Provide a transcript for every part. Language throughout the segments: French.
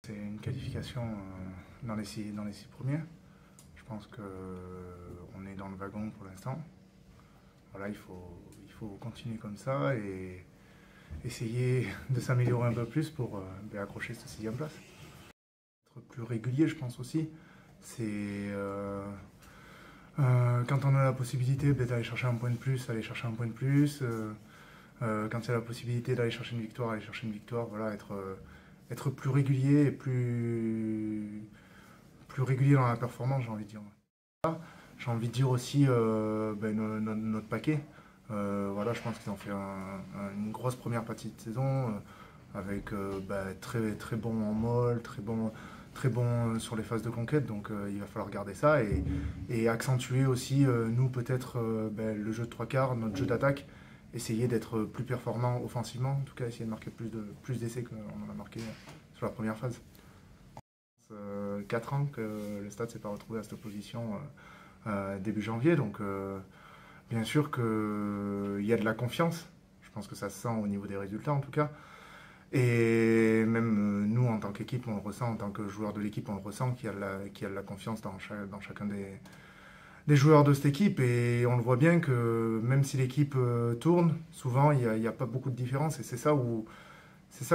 C'est une qualification dans les six premiers. Je pense qu'on est dans le wagon pour l'instant. Voilà, il faut continuer comme ça et essayer de s'améliorer un peu plus pour accrocher cette 6e place. Être plus régulier, je pense aussi. C'est quand on a la possibilité d'aller chercher un point de plus, aller chercher un point de plus. Quand il y a la possibilité d'aller chercher une victoire, aller chercher une victoire. Voilà, être plus régulier et plus régulier dans la performance, j'ai envie de dire. J'ai envie de dire aussi notre paquet. Voilà, je pense qu'ils ont fait une grosse première partie de saison avec très, très bon en molle, très bon sur les phases de conquête. Donc il va falloir garder ça et accentuer aussi, nous, peut-être le jeu de 3/4, notre jeu d'attaque. Essayer d'être plus performant offensivement, en tout cas essayer de marquer plus d'essais qu'on en a marqué sur la première phase. 4 ans que le Stade ne s'est pas retrouvé à cette position début janvier, donc bien sûr qu'il y a de la confiance, je pense que ça se sent au niveau des résultats en tout cas, et même nous en tant qu'équipe on le ressent, en tant que joueur de l'équipe on le ressent, qu'il y a de la confiance dans chacun des joueurs de cette équipe, et on le voit bien que même si l'équipe tourne, souvent il n'y a pas beaucoup de différence, et c'est ça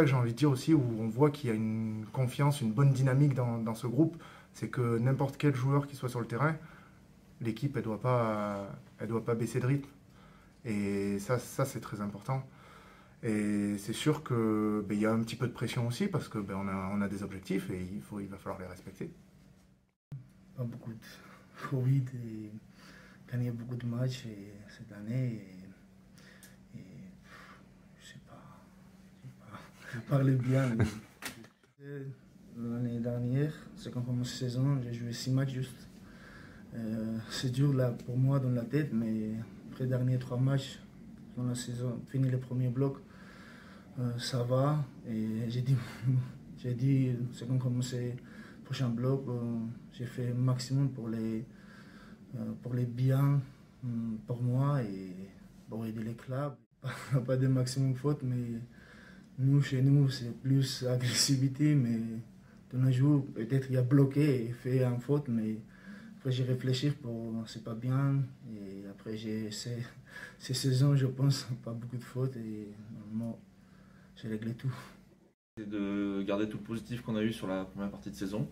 que j'ai envie de dire aussi, où on voit qu'il y a une confiance, une bonne dynamique dans ce groupe. C'est que n'importe quel joueur qui soit sur le terrain, l'équipe elle doit pas baisser de rythme, et ça c'est très important. Et c'est sûr que y a un petit peu de pression aussi, parce que on a des objectifs et il va falloir les respecter. Pas beaucoup de Covid et gagner beaucoup de matchs cette année et je sais pas parler bien. L'année dernière, c'est quand on commence la saison, j'ai joué 6 matchs juste. C'est dur là pour moi dans la tête, mais après les derniers 3 matchs dans la saison, fini le premier bloc, ça va. Et j'ai dit c'est quand on commence le prochain bloc, j'ai fait le maximum pour les biens pour moi et pour aider les clubs. Pas de maximum faute, mais chez nous, c'est plus agressivité, mais de nos jours, peut-être il y a bloqué et fait un faute, mais après j'ai réfléchi pour c'est pas bien, et après ces saisons, je pense, pas beaucoup de fautes, et normalement, j'ai réglé tout. C'est de garder tout le positif qu'on a eu sur la première partie de saison,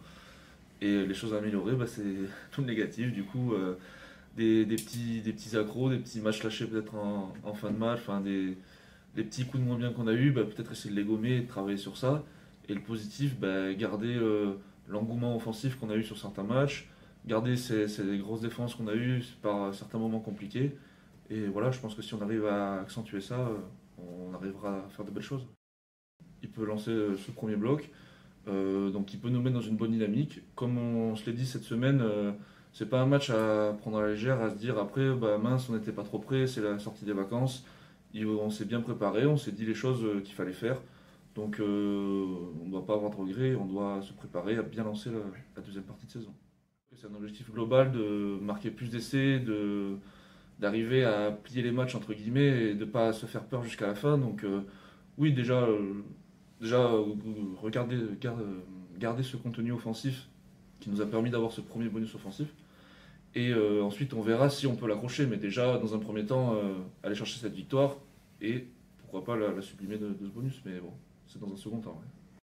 et les choses à améliorer, c'est tout le négatif, du coup, des petits accros, des petits matchs lâchés peut-être en fin de match, des petits coups de moins bien qu'on a eu, peut-être essayer de les gommer et de travailler sur ça. Et le positif, garder l'engouement offensif qu'on a eu sur certains matchs, garder ces grosses défenses qu'on a eues par certains moments compliqués. Et voilà, je pense que si on arrive à accentuer ça, on arrivera à faire de belles choses. Il peut lancer ce premier bloc, donc il peut nous mettre dans une bonne dynamique. Comme on se l'est dit cette semaine, c'est pas un match à prendre à la légère, à se dire après, mince, on n'était pas trop près, c'est la sortie des vacances. On s'est bien préparé, on s'est dit les choses qu'il fallait faire. Donc on ne doit pas avoir de regrets, on doit se préparer à bien lancer la deuxième partie de saison. C'est un objectif global de marquer plus d'essais, d'arriver à plier les matchs entre guillemets et de ne pas se faire peur jusqu'à la fin. Donc oui, déjà garder ce contenu offensif qui nous a permis d'avoir ce premier bonus offensif. Et ensuite, on verra si on peut l'accrocher. Mais déjà, dans un premier temps, aller chercher cette victoire et pourquoi pas la sublimer de ce bonus. Mais bon, c'est dans un second temps. Ouais.